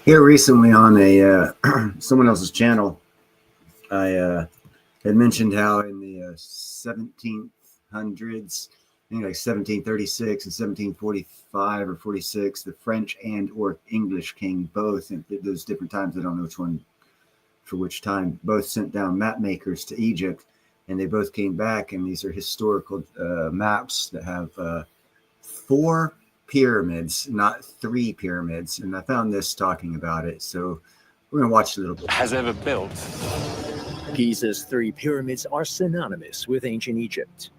Here recently on a someone else's channel, I had mentioned how in the 1700s, I think like 1736 and 1745 or 46, the French and or English king both, and those different times, I don't know which one for which time, both sent down map makers to Egypt, and they both came back, and these are historical maps that have 4 pyramids, not 3 pyramids. And I found this talking about it, so we're gonna watch a little bit. Has ever built. Giza's 3 pyramids are synonymous with ancient Egypt.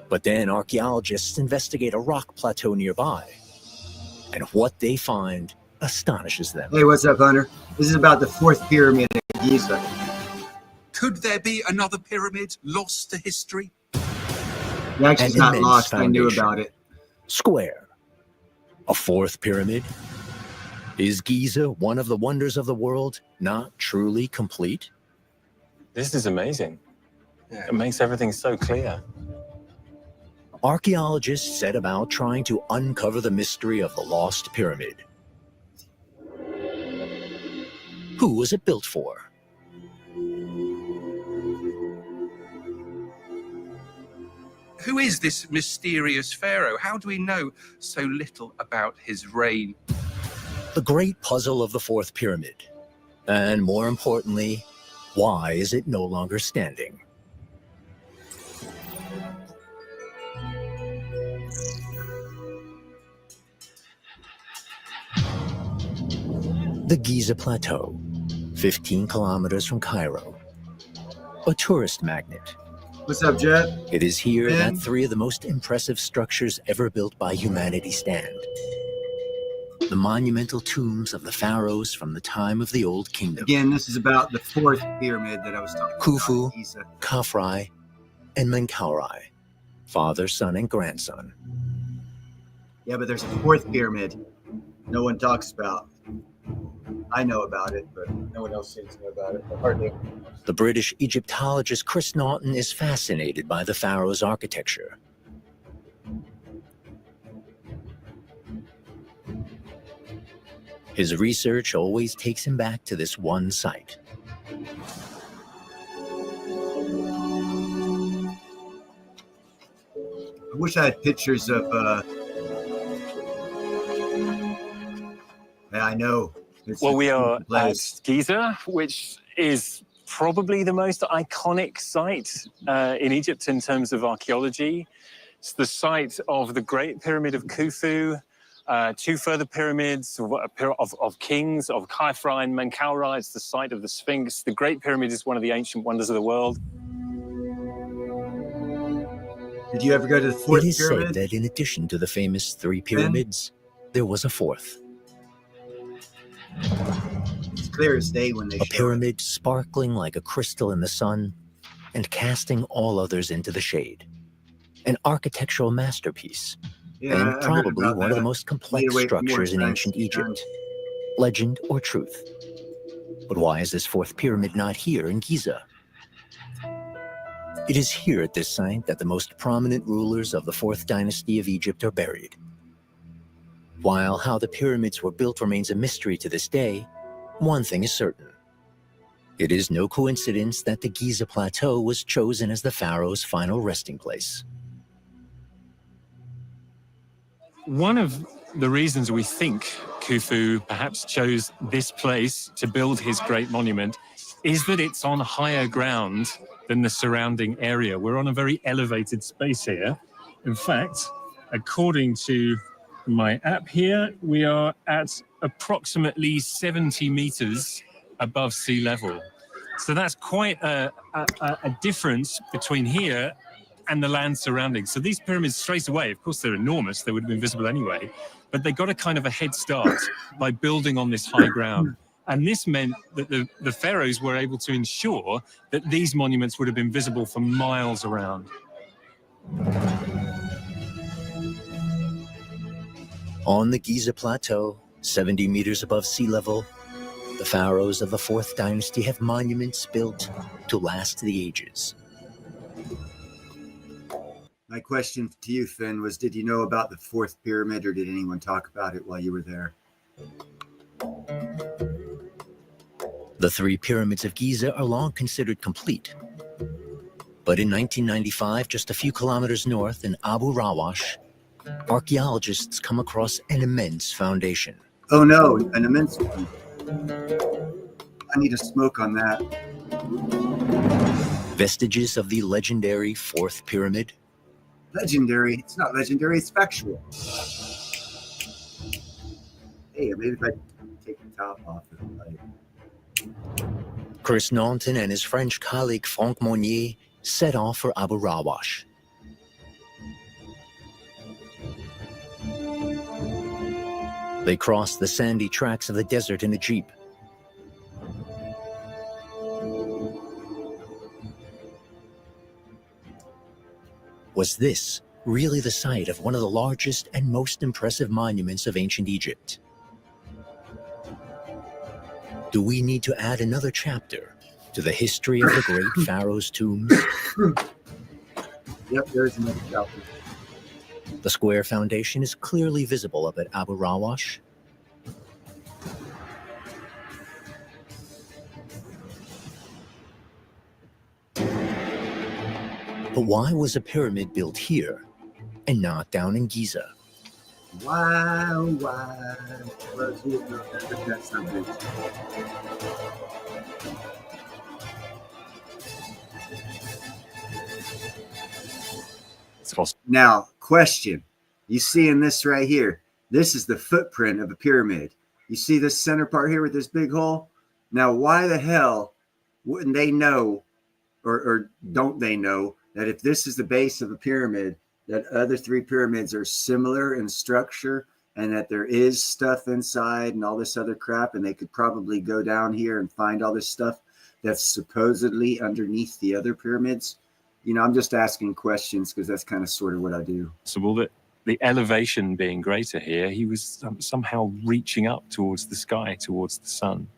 But then archaeologists investigate a rock plateau nearby, and what they find astonishes them. Hey, what's up, Hunter? This is about the 4th pyramid at Giza. Could there be another pyramid lost to history? Actually, it's not lost. I knew about it. Square. A 4th pyramid? Is Giza, one of the wonders of the world, not truly complete? This is amazing. It makes everything so clear. Archaeologists set about trying to uncover the mystery of the lost pyramid. Who was it built for? Who is this mysterious pharaoh? How do we know so little about his reign? The great puzzle of the 4th pyramid. And more importantly, why is it no longer standing? The Giza Plateau, 15 kilometers from Cairo. A tourist magnet. What's up, Jet? It is here that 3 of the most impressive structures ever built by humanity stand. The monumental tombs of the pharaohs from the time of the Old Kingdom. Again, this is about the 4th pyramid that I was talking Khufu, about. Giza. Khafre, and Menkaure, father, son, and grandson. Yeah, but there's a 4th pyramid no one talks about. I know about it, but no one else seems to know about it. Hardly. The British Egyptologist Chris Naughton is fascinated by the pharaoh's architecture. His research always takes him back to this one site. I wish I had pictures of. I know. Well, we are at Giza, which is probably the most iconic site in Egypt in terms of archaeology. It's the site of the Great Pyramid of Khufu, 2 further pyramids of kings, of Khafre and Menkaure. It's the site of the Sphinx. The Great Pyramid is one of the ancient wonders of the world. Did you ever go to the 4th pyramid? It is said that in addition to the famous 3 pyramids, there was a 4th. It's clear as day when they A pyramid sparkling like a crystal in the sun and casting all others into the shade. An architectural masterpiece, and probably one of the most complex structures in ancient Egypt. Legend or truth? But why is this 4th pyramid not here in Giza? It is here at this site that the most prominent rulers of the 4th dynasty of Egypt are buried. While how the pyramids were built remains a mystery to this day, one thing is certain. It is no coincidence that the Giza Plateau was chosen as the pharaoh's final resting place. One of the reasons we think Khufu perhaps chose this place to build his great monument is that it's on higher ground than the surrounding area. We're on a very elevated space here. In fact, according to my app here, we are at approximately 70 meters above sea level. So that's quite a difference between here and the land surrounding. So these pyramids straight away, of course they're enormous, they would have been visible anyway, but they got a kind of a head start by building on this high ground. And this meant that the pharaohs were able to ensure that these monuments would have been visible for miles around. On the Giza Plateau, 70 meters above sea level, the pharaohs of the 4th dynasty have monuments built to last the ages. My question to you, Finn, was did you know about the fourth pyramid, or did anyone talk about it while you were there? The three pyramids of Giza are long considered complete. But in 1995, just a few kilometers north in Abu Rawash, archaeologists come across an immense foundation. Oh no, an immense one. I need a smoke on that. Vestiges of the legendary fourth pyramid. Legendary? It's not legendary, it's factual. Hey, maybe if I take the top off of the light. Chris Naunton and his French colleague Franck Monnier set off for Abu Rawash. They crossed the sandy tracks of the desert in a jeep. Was this really the site of one of the largest and most impressive monuments of ancient Egypt? Do we need to add another chapter to the history of the great pharaoh's tombs? Yep, there's another chapter. The square foundation is clearly visible up at Abu Rawash. But why was a pyramid built here and not down in Giza? Wow. That's not good. Now, question. You see in this right here, this is the footprint of a pyramid. You see this center part here with this big hole? Now, why the hell wouldn't they know, or don't they know, that if this is the base of a pyramid, that other three pyramids are similar in structure and that there is stuff inside and all this other crap, and they could probably go down here and find all this stuff that's supposedly underneath the other pyramids? You know, I'm just asking questions because that's kind of sort of what I do. So will the elevation being greater here, he was somehow reaching up towards the sky, towards the sun.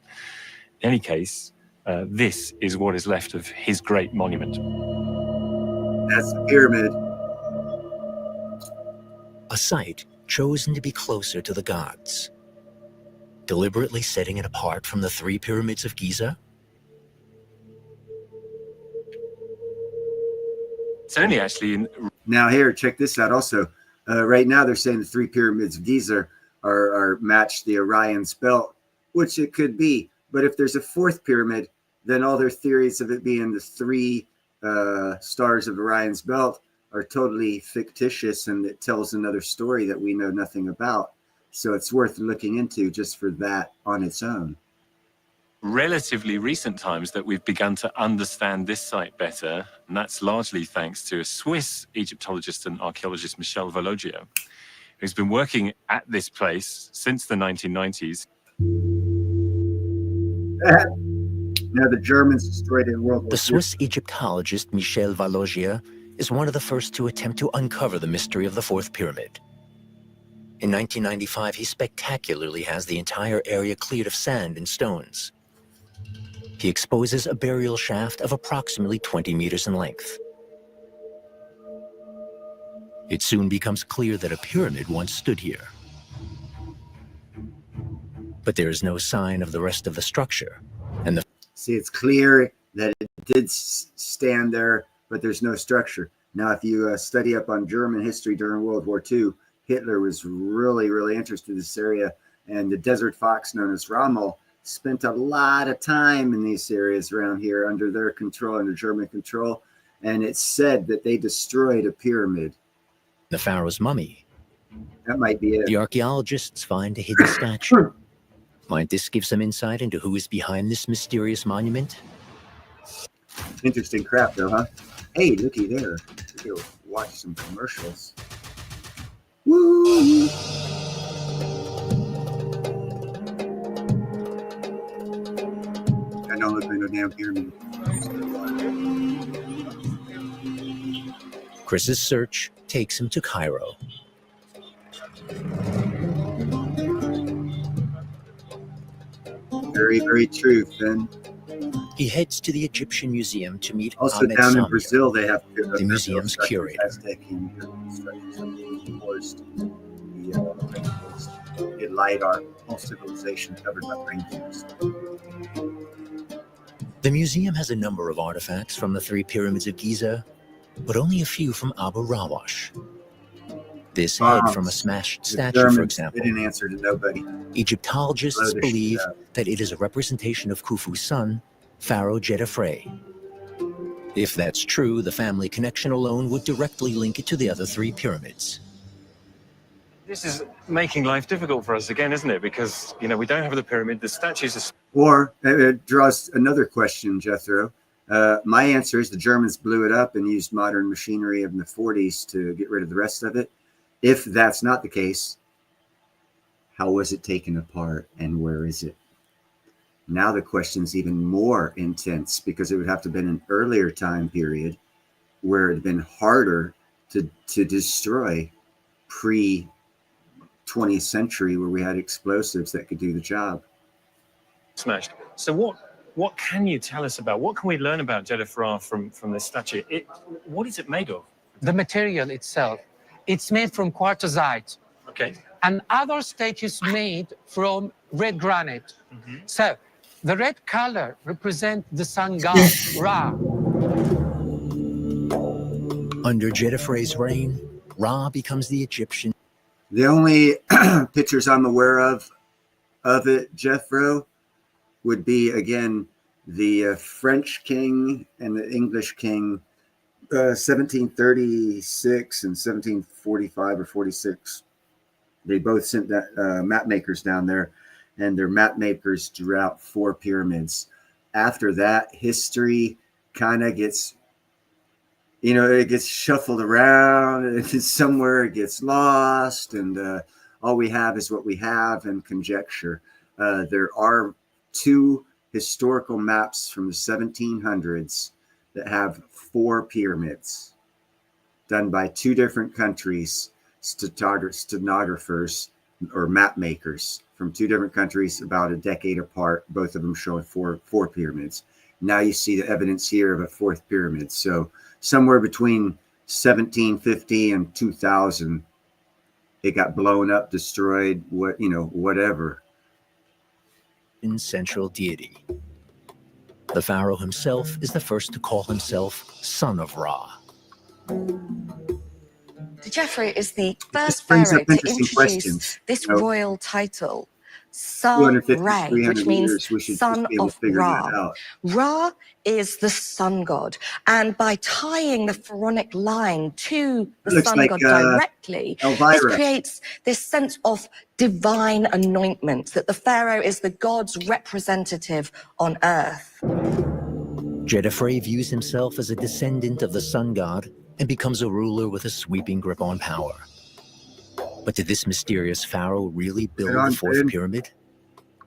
In any case, this is what is left of his great monument. That's the pyramid. A site chosen to be closer to the gods, deliberately setting it apart from the three pyramids of Giza. It's only actually in... Now here, check this out also. Right now they're saying the three pyramids of Giza are match the Orion's belt, which it could be. But if there's a fourth pyramid, then all their theories of it being the three stars of Orion's belt are totally fictitious, and it tells another story that we know nothing about. So it's worth looking into just for that on its own. Relatively recent times that we've begun to understand this site better, and that's largely thanks to a Swiss Egyptologist and archaeologist, Michel Valogio, who's been working at this place since the 1990s. Now the Germans destroyed it in World War II. The Swiss Egyptologist Michel Valogio is one of the first to attempt to uncover the mystery of the fourth pyramid. In 1995, he spectacularly has the entire area cleared of sand and stones. He exposes a burial shaft of approximately 20 meters in length. It soon becomes clear that a pyramid once stood here. But there is no sign of the rest of the structure. And see, it's clear that it did stand there, but there's no structure. Now, if you study up on German history during World War II, Hitler was really, really interested in this area. And the desert fox known as Rommel spent a lot of time in these areas around here under their control, under German control. And it's said that they destroyed a pyramid. The pharaoh's mummy. That might be it. The archaeologists find a hidden statue. Might this give some insight into who is behind this mysterious monument? Interesting crap, though, huh? Hey, looky there. We'll watch some commercials. Woo! I don't look like no damn pyramid. Chris's search takes him to Cairo. Very, very true, Finn. He heads to the Egyptian Museum to meet Also Ahmed down in Samir, Brazil, they have the museum's curator. Aztec structures reinforced the rainforest. It LiDAR, whole civilization covered by rainforest. The museum has a number of artifacts from the 3 pyramids of Giza, but only a few from Abu Rawash. This head from a smashed statue, for example. They didn't answer to nobody. Egyptologists believe that it is a representation of Khufu's son, Pharaoh Djedefre. If that's true, the family connection alone would directly link it to the other 3 pyramids. This is making life difficult for us again, isn't it? Because, you know, we don't have the pyramid, the statues are... Or it draws another question, Jethro. My answer is the Germans blew it up and used modern machinery in the 40s to get rid of the rest of it. If that's not the case, how was it taken apart and where is it? Now the question's even more intense because it would have to have been an earlier time period where it had been harder to destroy pre-20th century, where we had explosives that could do the job. Smashed. So what can you tell us about, what can we learn about Djedefre from this statue? What is it made of? The material itself, it's made from quartzite. Okay. And other statues made from red granite. Mm-hmm. So the red color represents the sun god, Ra. Under Djedefre's reign, Ra becomes the Egyptian. The only pictures I'm aware of it, Jethro, would be, again, the French king and the English king, 1736 and 1745 or 46. They both sent map makers down there, and their map makers drew out 4 pyramids. After that, history kind of gets, you know, it gets shuffled around, and somewhere it gets lost, and all we have is what we have and conjecture. There are 2 historical maps from the 1700s that have 4 pyramids done by 2 different countries, stenographers or map makers from 2 different countries about a decade apart, both of them showing 4 pyramids. Now you see the evidence here of a 4th pyramid. So somewhere between 1750 and 2000, it got blown up, destroyed, whatever. In central deity. The pharaoh himself is the first to call himself son of Ra. Djedefre is the first pharaoh to introduce this royal title, Sa-Re, which means son of Ra. Ra is the sun god, and by tying the pharaonic line to the sun god directly, this creates this sense of divine anointment, that the pharaoh is the god's representative on earth. Djedefre views himself as a descendant of the sun god and becomes a ruler with a sweeping grip on power. But did this mysterious pharaoh really build the 4th pyramid?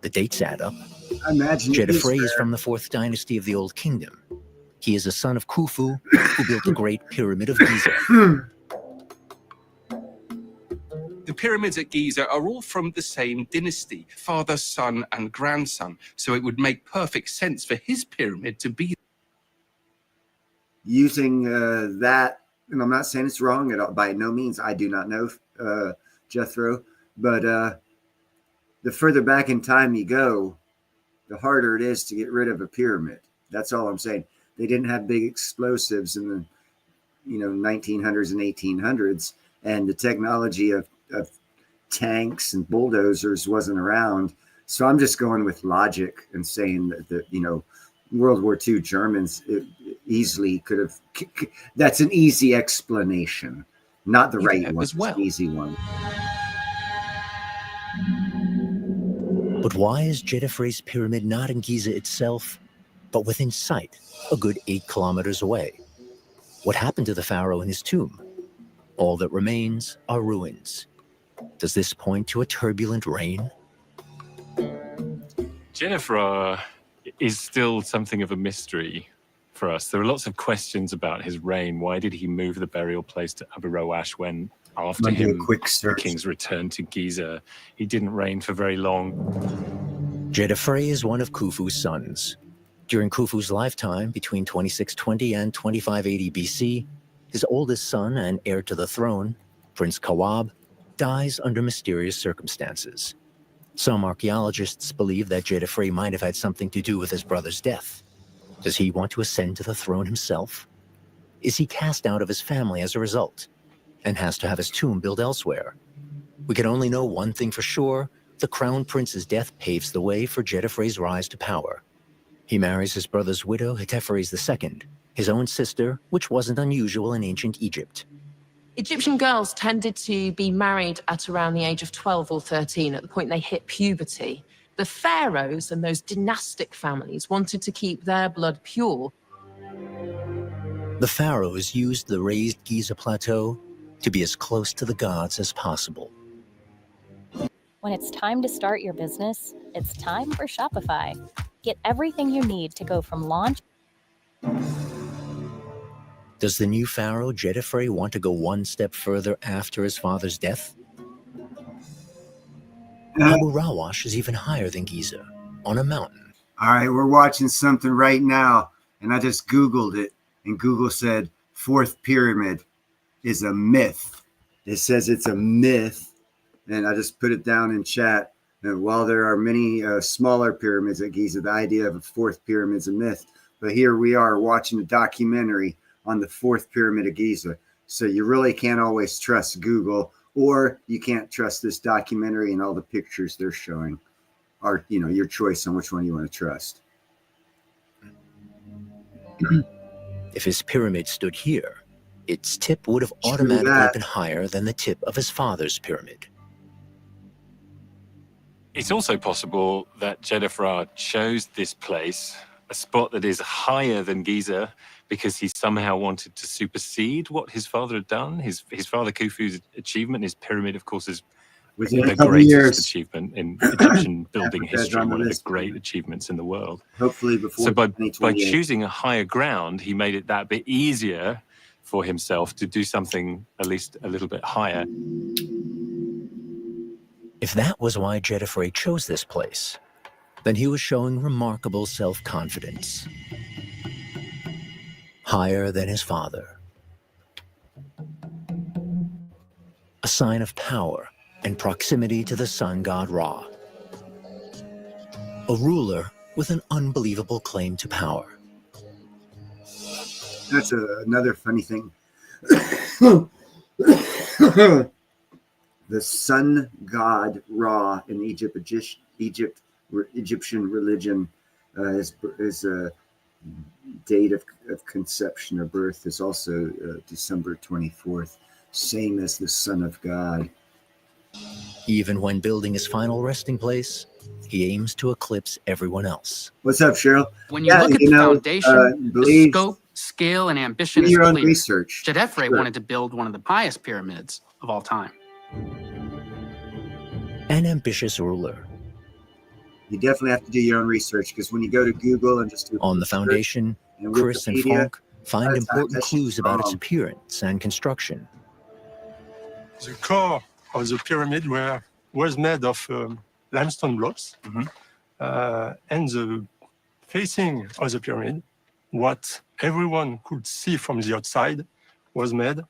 The dates add up. Djedefre is from the 4th dynasty of the Old Kingdom. He is a son of Khufu, who built the Great Pyramid of Giza. The pyramids at Giza are all from the same dynasty, father, son, and grandson. So it would make perfect sense for his pyramid to be. Using that, and I'm not saying it's wrong at all, by no means. I do not know, Jethro, but the further back in time you go, the harder it is to get rid of a pyramid. That's all I'm saying. They didn't have big explosives in the 1900s and 1800s, and the technology of tanks and bulldozers wasn't around. So I'm just going with logic and saying that World War II Germans easily could have. That's an easy explanation, not the right one. As well. An easy one. But why is Djedefre's pyramid not in Giza itself, but within sight, a good 8 kilometers away? What happened to the pharaoh in his tomb? All that remains are ruins. Does this point to a turbulent reign? Djedefre is still something of a mystery for us. There are lots of questions about his reign. Why did he move the burial place to Abu Rawash when, after him, the king's return to Giza, he didn't reign for very long? Djedefre is one of Khufu's sons. During Khufu's lifetime, between 2620 and 2580 BC, his oldest son and heir to the throne, Prince Kawab, dies under mysterious circumstances. Some archaeologists believe that Djedefre might have had something to do with his brother's death. Does he want to ascend to the throne himself? Is he cast out of his family as a result and has to have his tomb built elsewhere? We can only know one thing for sure: the crown prince's death paves the way for Djedefre's rise to power. He marries his brother's widow, Hetepheres II, his own sister, which wasn't unusual in ancient Egypt. Egyptian girls tended to be married at around the age of 12 or 13, at the point they hit puberty. The pharaohs and those dynastic families wanted to keep their blood pure. The pharaohs used the raised Giza plateau to be as close to the gods as possible. When it's time to start your business, it's time for Shopify. Get everything you need to go from launch. Does the new pharaoh Djedefre want to go one step further after his father's death? Abu Rawash is even higher than Giza, on a mountain. All right, we're watching something right now, and I just Googled it, and Google said fourth pyramid is a myth. It says it's a myth, and I just put it down in chat. And while there are many smaller pyramids at Giza, the idea of a fourth pyramid is a myth. But here we are watching a documentary on the fourth pyramid of Giza. So you really can't always trust Google, or you can't trust this documentary and all the pictures they're showing. Are, you know, your choice on which one you want to trust. If his pyramid stood here, its tip would have automatically been higher than the tip of his father's pyramid. It's also possible that Djedefre chose this place, a spot that is higher than Giza, because he somehow wanted to supersede what his father had done. His father Khufu's achievement, his pyramid, of course, is the greatest achievement in Egyptian building history, one of the great achievements in the world. Hopefully before so by choosing a higher ground, he made it that bit easier for himself to do something at least a little bit higher. If that was why Djedefre chose this place, then he was showing remarkable self-confidence. Higher than his father. A sign of power and proximity to the sun god Ra. A ruler with an unbelievable claim to power. That's another funny thing. The sun god Ra in Egyptian religion is a date of conception or birth is also December 24th, same as the Son of God. Even when building his final resting place, he aims to eclipse everyone else. What's up, Cheryl? When you look at the foundation, the scope, scale, and ambition is clear. Research. Djedefre wanted to build one of the highest pyramids of all time. An ambitious ruler. You definitely have to do your own research, because when you go to Google and just do on the foundation, Chris and Falk find important clues about its appearance and construction. The core of the pyramid was made of limestone blocks, and the facing of the pyramid, what everyone could see from the outside, was made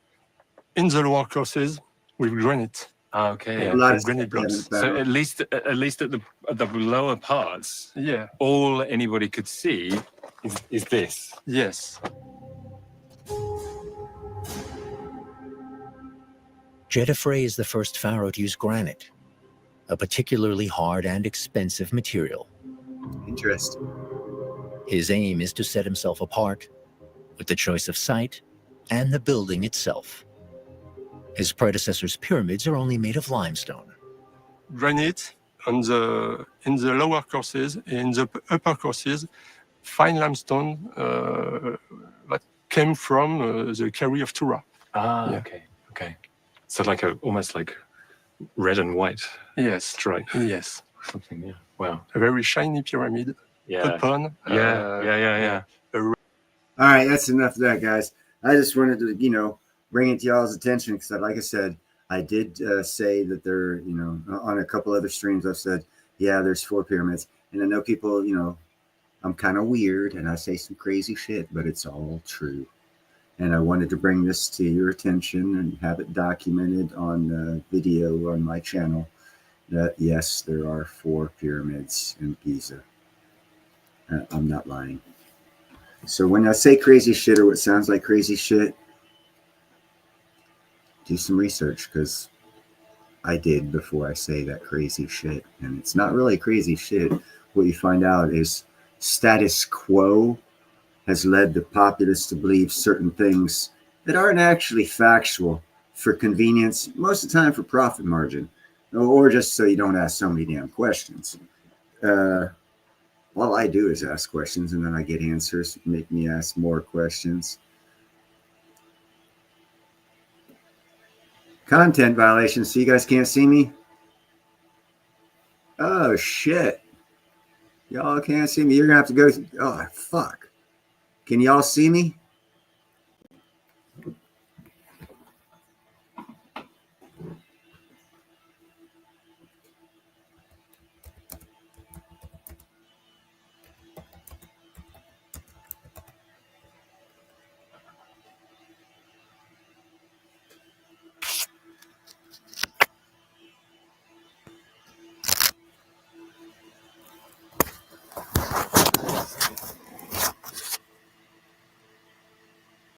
in the lower courses with granite. Okay. Yeah, granite blocks. So at least at the lower parts, yeah, all anybody could see is this. Yes. Djedefre is the first pharaoh to use granite, a particularly hard and expensive material. Interesting. His aim is to set himself apart with the choice of site and the building itself. His predecessors' pyramids are only made of limestone. Granite in the lower courses, in the upper courses, fine limestone that came from the Kerry of Tura. Ah, yeah. Okay. So like almost like red and white. Yes. Stripe. Yes. Something. Yeah. Wow. A very shiny pyramid. Yeah. Upon. Yeah. All right, that's enough of that, guys. I just wanted to, bring it to y'all's attention, because, like I said, I did say that there, on a couple other streams, I've said, yeah, there's 4 pyramids, and I know people, I'm kind of weird and I say some crazy shit, but it's all true. And I wanted to bring this to your attention and have it documented on video on my channel that yes, there are 4 pyramids in Giza. I'm not lying. So when I say crazy shit or what sounds like crazy shit, do some research, because I did before I say that crazy shit. And it's not really crazy shit. What you find out is status quo has led the populace to believe certain things that aren't actually factual for convenience, most of the time for profit margin, or just so you don't ask so many damn questions. All I do is ask questions, and then I get answers, make me ask more questions. Content violations, so you guys can't see me? Oh, shit. Y'all can't see me. You're going to have to go. Oh, fuck. Can y'all see me?